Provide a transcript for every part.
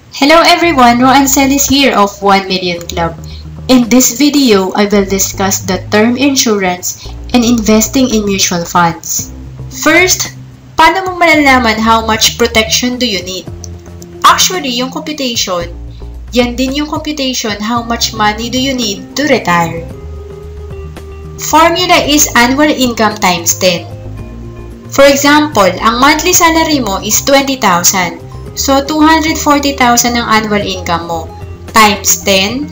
Hello everyone, Roancel is here of 1 Million Club. In this video, I will discuss the term insurance and investing in mutual funds. First, paano mo malalaman how much protection do you need? Actually, yung computation, yan din yung computation how much money do you need to retire. Formula is annual income times 10. For example, ang monthly salary mo is 20,000. So, 240,000 ang annual income mo times 10.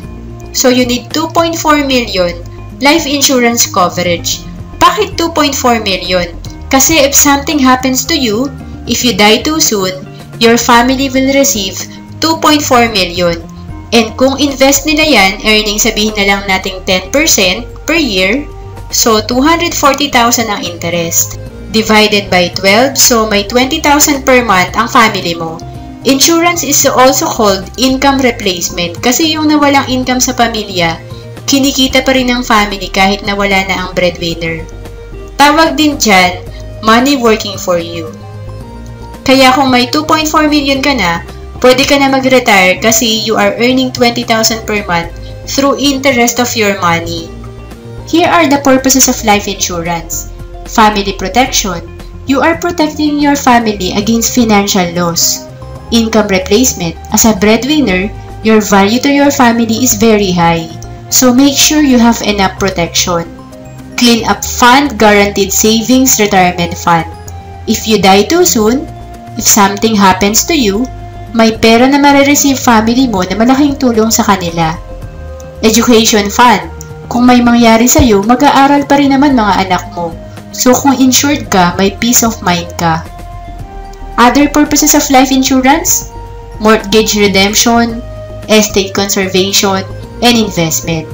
So, you need 2.4 million life insurance coverage. Bakit 2.4 million? Kasi if something happens to you, if you die too soon, your family will receive 2.4 million. And kung invest nila yan, earning sabihin na lang nating 10% per year, so 240,000 ang interest. Divided by 12, so may 20,000 per month ang family mo. Insurance is also called income replacement kasi yung nawalang income sa pamilya, kinikita pa rin ng family kahit nawala na ang breadwinner. Tawag din dyan, money working for you. Kaya kung may 2.4 million ka na, pwede ka na mag-retire kasi you are earning 20,000 per month through interest of your money. Here are the purposes of life insurance. Family protection. You are protecting your family against financial loss. Income replacement. As a breadwinner, your value to your family is very high. So make sure you have enough protection. Clean up fund, guaranteed savings, retirement fund. If you die too soon, if something happens to you, may pera na marireceive family mo na malaking tulong sa kanila. Education fund. Kung may mangyari sa'yo, mag-aaral pa rin naman mga anak mo. So kung insured ka, may peace of mind ka. Other purposes of life insurance, mortgage redemption, estate conservation, and investment.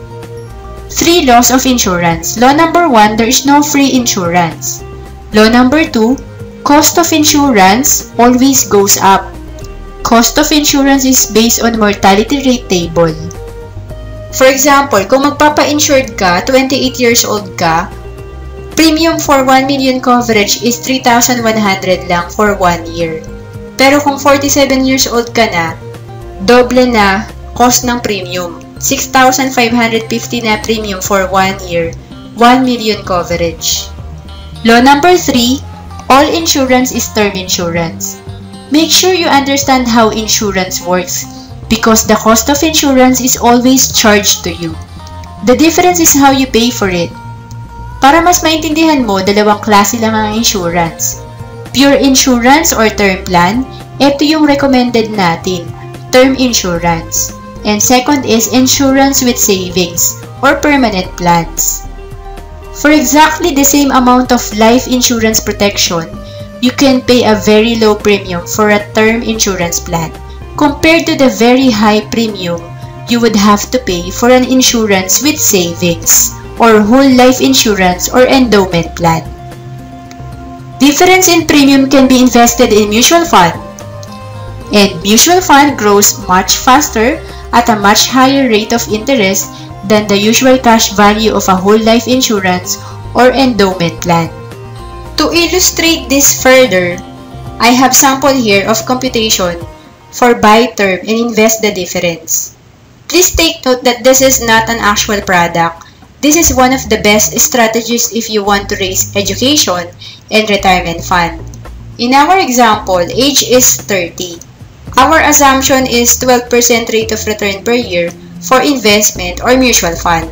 3 laws of insurance. Law number 1, there is no free insurance. Law number 2, cost of insurance always goes up. Cost of insurance is based on mortality rate table. For example, kung magpapa-insured ka, 28 years old ka, premium for 1 million coverage is 3,100 lang for 1 year. Pero kung 47 years old ka na, doble na cost ng premium. 6,550 na premium for 1 year, 1 million coverage. Law number 3, all insurance is term insurance. Make sure you understand how insurance works because the cost of insurance is always charged to you. The difference is how you pay for it. Para mas maintindihan mo, dalawang klase lang ang insurance. Pure insurance or term plan, ito yung recommended natin, term insurance. And second is insurance with savings or permanent plans. For exactly the same amount of life insurance protection, you can pay a very low premium for a term insurance plan compared to the very high premium you would have to pay for an insurance with savings or whole life insurance or endowment plan. Difference in premium can be invested in mutual fund. And mutual fund grows much faster at a much higher rate of interest than the usual cash value of a whole life insurance or endowment plan. To illustrate this further, I have sample here of computation for buy term and invest the difference. Please take note that this is not an actual product. This is one of the best strategies if you want to raise education and retirement fund. In our example, age is 30. Our assumption is 12% rate of return per year for investment or mutual fund.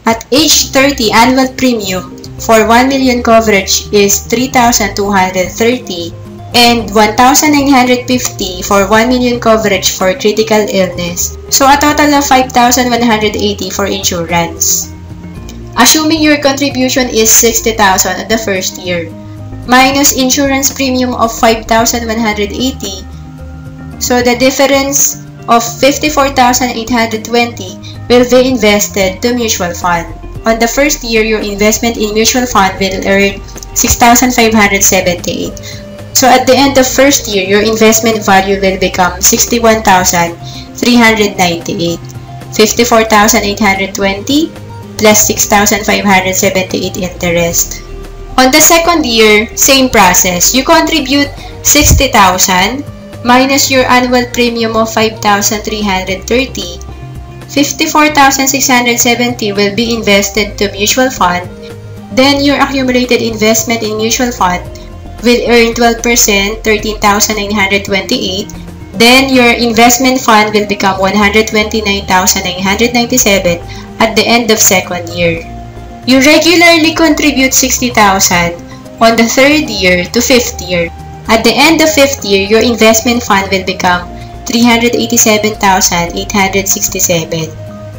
At age 30, annual premium for 1 million coverage is 3,230 and 1,950 for 1 million coverage for critical illness. So a total of 5,180 for insurance. Assuming your contribution is 60,000 at the first year, minus insurance premium of 5,180, so the difference of 54,820 will be invested to mutual fund. On the first year, your investment in mutual fund will earn 6,578. So at the end of first year, your investment value will become 61,398. 54,820 plus 6,578 interest. On the second year, same process. You contribute 60,000 minus your annual premium of 5,330, 54,670 will be invested to mutual fund. Then your accumulated investment in mutual fund will earn 12%, 13,928. Then your investment fund will become 129,997 at the end of second year. You regularly contribute 60,000 on the third year to fifth year. At the end of fifth year, your investment fund will become 387,867.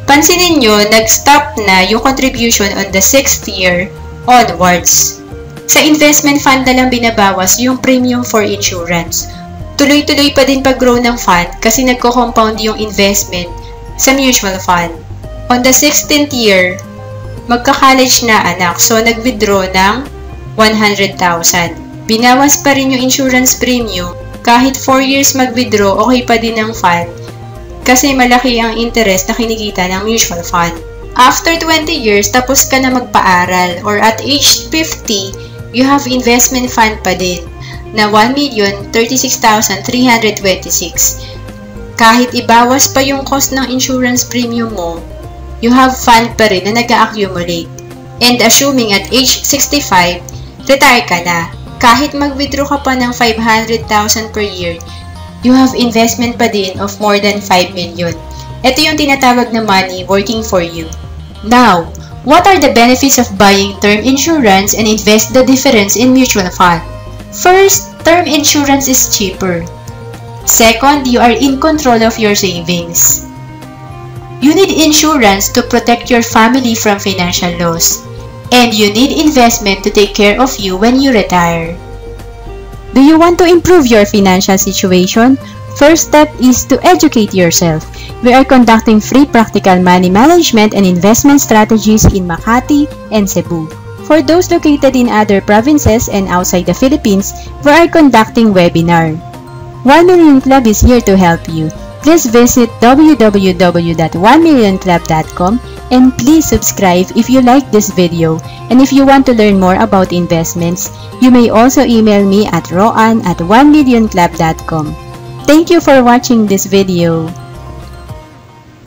Pansinin nyo, nag-stop na yung contribution on the sixth year onwards. Sa investment fund na lang binabawas yung premium for insurance. Tuloy-tuloy pa din pag-grow ng fund kasi nagko-compound yung investment sa mutual fund. On the 16th year, magka-college na anak, so nag-withdraw ng 100,000. Binawas pa rin yung insurance premium. Kahit 4 years mag-withdraw, okay pa din ang fund kasi malaki ang interest na kinikita ng mutual fund. After 20 years, tapos ka na magpaaral or at age 50, you have investment fund pa din na 1,036,326. Kahit ibawas pa yung cost ng insurance premium mo, you have fund pa rin na nag-accumulate. And assuming at age 65, retire ka na. Kahit mag-withdraw ka pa ng 500,000 per year, you have investment pa din of more than 5 million. Ito yung tinatawag na money working for you. Now, what are the benefits of buying term insurance and invest the difference in mutual fund? First, term insurance is cheaper. Second, you are in control of your savings. You need insurance to protect your family from financial loss. And you need investment to take care of you when you retire. Do you want to improve your financial situation? First step is to educate yourself. We are conducting free practical money management and investment strategies in Makati and Cebu. For those located in other provinces and outside the Philippines, we are conducting webinar. 1 Million Club is here to help you. Please visit www.1millionclub.com and please subscribe if you like this video. And if you want to learn more about investments, you may also email me at roan@1millionclub.com. Thank you for watching this video.